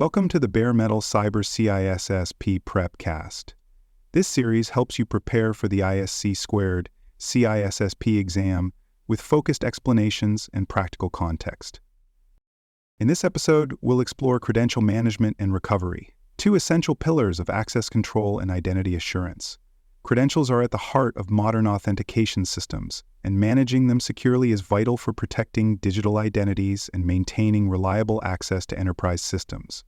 Welcome to the Bare Metal Cyber CISSP Prepcast. This series helps you prepare for the ISC² CISSP exam with focused explanations and practical context. In this episode, we'll explore credential management and recovery, two essential pillars of access control and identity assurance. Credentials are at the heart of modern authentication systems, and managing them securely is vital for protecting digital identities and maintaining reliable access to enterprise systems.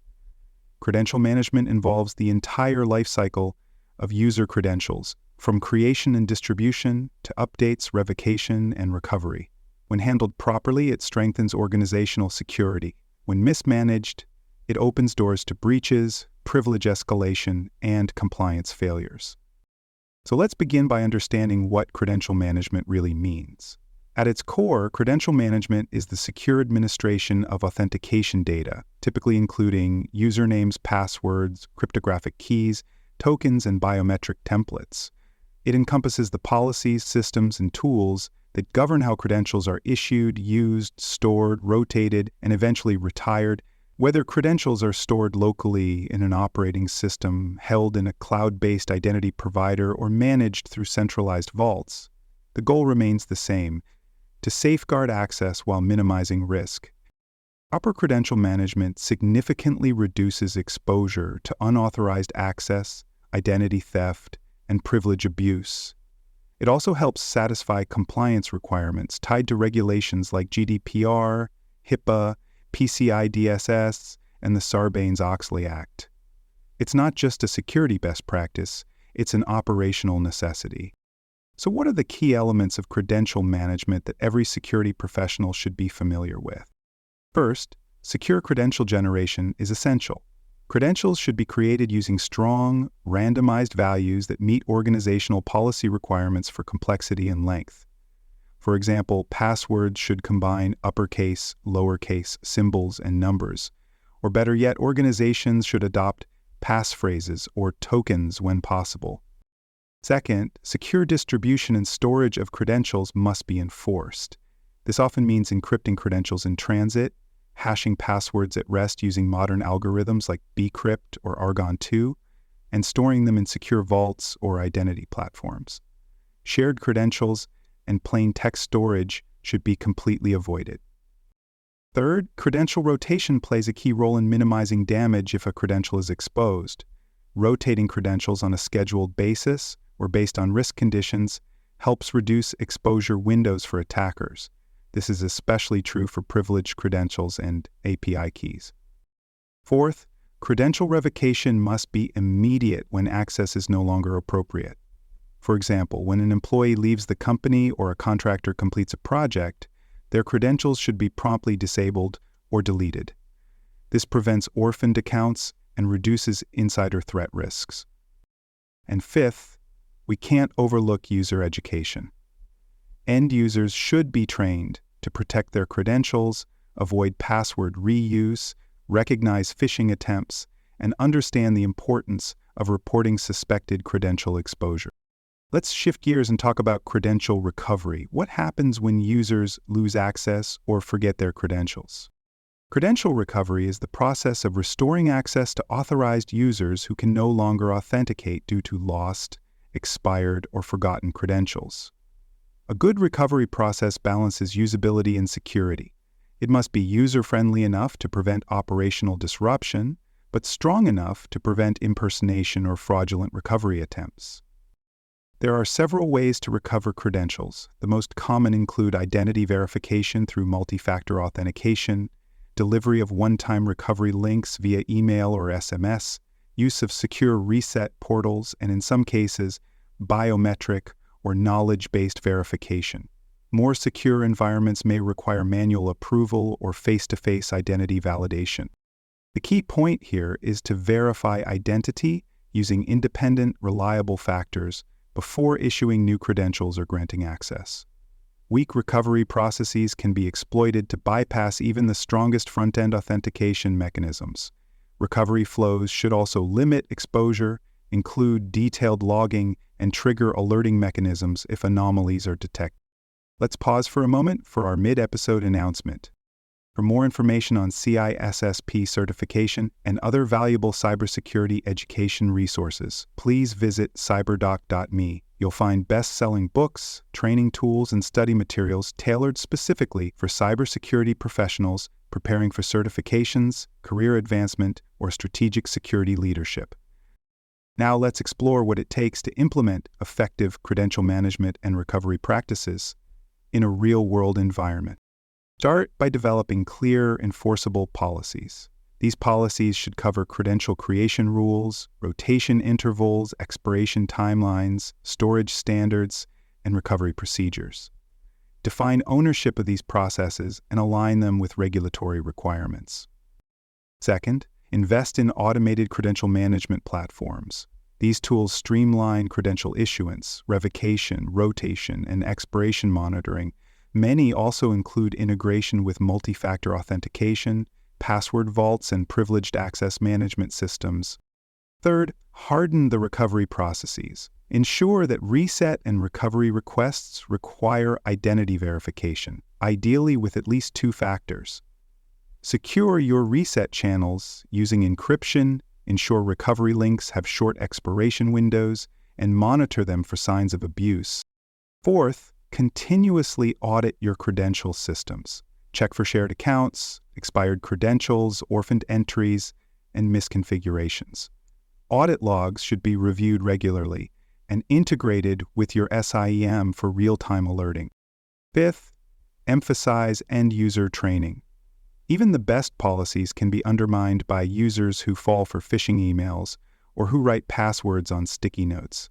Credential management involves the entire lifecycle of user credentials, from creation and distribution to updates, revocation, and recovery. When handled properly, it strengthens organizational security. When mismanaged, it opens doors to breaches, privilege escalation, and compliance failures. So let's begin by understanding what credential management really means. At its core, credential management is the secure administration of authentication data, typically including usernames, passwords, cryptographic keys, tokens, and biometric templates. It encompasses the policies, systems, and tools that govern how credentials are issued, used, stored, rotated, and eventually retired. Whether credentials are stored locally in an operating system, held in a cloud-based identity provider, or managed through centralized vaults, the goal remains the same: to safeguard access while minimizing risk. Proper credential management significantly reduces exposure to unauthorized access, identity theft, and privilege abuse. It also helps satisfy compliance requirements tied to regulations like GDPR, HIPAA, PCI DSS, and the Sarbanes-Oxley Act. It's not just a security best practice, it's an operational necessity. So what are the key elements of credential management that every security professional should be familiar with? First, secure credential generation is essential. Credentials should be created using strong, randomized values that meet organizational policy requirements for complexity and length. For example, passwords should combine uppercase, lowercase, symbols, and numbers. Or better yet, organizations should adopt passphrases or tokens when possible. Second, secure distribution and storage of credentials must be enforced. This often means encrypting credentials in transit, hashing passwords at rest using modern algorithms like bcrypt or Argon2, and storing them in secure vaults or identity platforms. Shared credentials and plain text storage should be completely avoided. Third, credential rotation plays a key role in minimizing damage if a credential is exposed. Rotating credentials on a scheduled basis or based on risk conditions helps reduce exposure windows for attackers. This is especially true for privileged credentials and API keys. Fourth, credential revocation must be immediate when access is no longer appropriate. For example, when an employee leaves the company or a contractor completes a project, their credentials should be promptly disabled or deleted. This prevents orphaned accounts and reduces insider threat risks. And fifth, we can't overlook user education. End users should be trained to protect their credentials, avoid password reuse, recognize phishing attempts, and understand the importance of reporting suspected credential exposure. Let's shift gears and talk about credential recovery. What happens when users lose access or forget their credentials? Credential recovery is the process of restoring access to authorized users who can no longer authenticate due to lost, expired, or forgotten credentials. A good recovery process balances usability and security. It must be user-friendly enough to prevent operational disruption, but strong enough to prevent impersonation or fraudulent recovery attempts. There are several ways to recover credentials. The most common include identity verification through multi-factor authentication, delivery of one-time recovery links via email or SMS, use of secure reset portals, and in some cases, biometric or knowledge-based verification. More secure environments may require manual approval or face-to-face identity validation. The key point here is to verify identity using independent, reliable factors before issuing new credentials or granting access. Weak recovery processes can be exploited to bypass even the strongest front-end authentication mechanisms. Recovery flows should also limit exposure, include detailed logging, and trigger alerting mechanisms if anomalies are detected. Let's pause for a moment for our mid-episode announcement. For more information on CISSP certification and other valuable cybersecurity education resources, please visit cyberdoc.me. You'll find best-selling books, training tools, and study materials tailored specifically for cybersecurity professionals preparing for certifications, career advancement, or strategic security leadership. Now let's explore what it takes to implement effective credential management and recovery practices in a real-world environment. Start by developing clear, enforceable policies. These policies should cover credential creation rules, rotation intervals, expiration timelines, storage standards, and recovery procedures. Define ownership of these processes and align them with regulatory requirements. Second, invest in automated credential management platforms. These tools streamline credential issuance, revocation, rotation, and expiration monitoring. Many also include integration with multi-factor authentication, password vaults, and privileged access management systems. Third, harden the recovery processes. Ensure that reset and recovery requests require identity verification, ideally with at least 2 factors. Secure your reset channels using encryption, ensure recovery links have short expiration windows, and monitor them for signs of abuse. Fourth, continuously audit your credential systems. Check for shared accounts, expired credentials, orphaned entries, and misconfigurations. Audit logs should be reviewed regularly and integrated with your SIEM for real-time alerting. Fifth, emphasize end-user training. Even the best policies can be undermined by users who fall for phishing emails or who write passwords on sticky notes.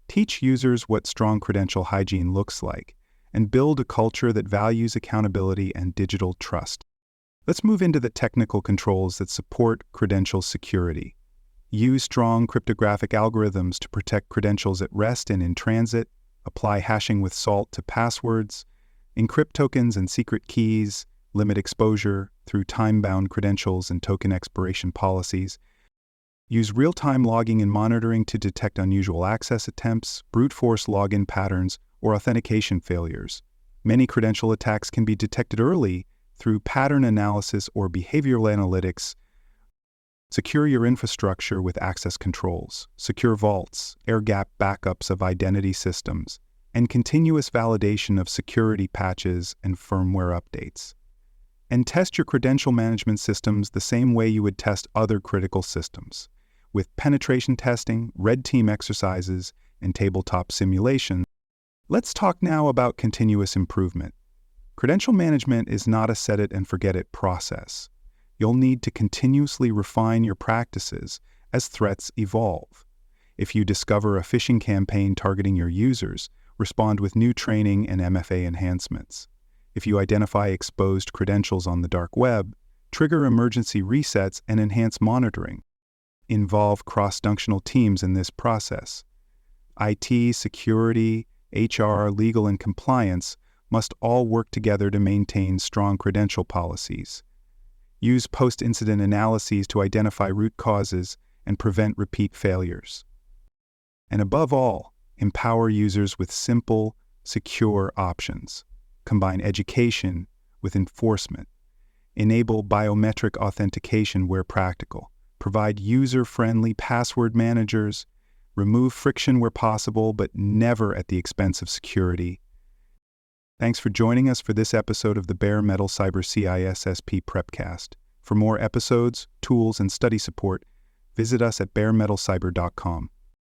Teach users what strong credential hygiene looks like and build a culture that values accountability and digital trust. Let's move into the technical controls that support credential security. Use strong cryptographic algorithms to protect credentials at rest and in transit. Apply hashing with salt to passwords. Encrypt tokens and secret keys. Limit exposure through time-bound credentials and token expiration policies. Use real-time logging and monitoring to detect unusual access attempts, brute force login patterns, or authentication failures. Many credential attacks can be detected early through pattern analysis or behavioral analytics. Secure your infrastructure with access controls, secure vaults, air-gap backups of identity systems, and continuous validation of security patches and firmware updates. And test your credential management systems the same way you would test other critical systems, with penetration testing, red team exercises, and tabletop simulation. Let's talk now about continuous improvement. Credential management is not a set-it-and-forget-it process. You'll need to continuously refine your practices as threats evolve. If you discover a phishing campaign targeting your users, respond with new training and MFA enhancements. If you identify exposed credentials on the dark web, trigger emergency resets and enhance monitoring. Involve cross-functional teams in this process. IT, security, HR, legal, and compliance must all work together to maintain strong credential policies. Use post-incident analyses to identify root causes and prevent repeat failures. And above all, empower users with simple, secure options. Combine education with enforcement. Enable biometric authentication where practical. Provide user-friendly password managers. Remove friction where possible, but never at the expense of security. Thanks for joining us for this episode of the Bare Metal Cyber CISSP Prepcast. For more episodes, tools, and study support, visit us at baremetalcyber.com.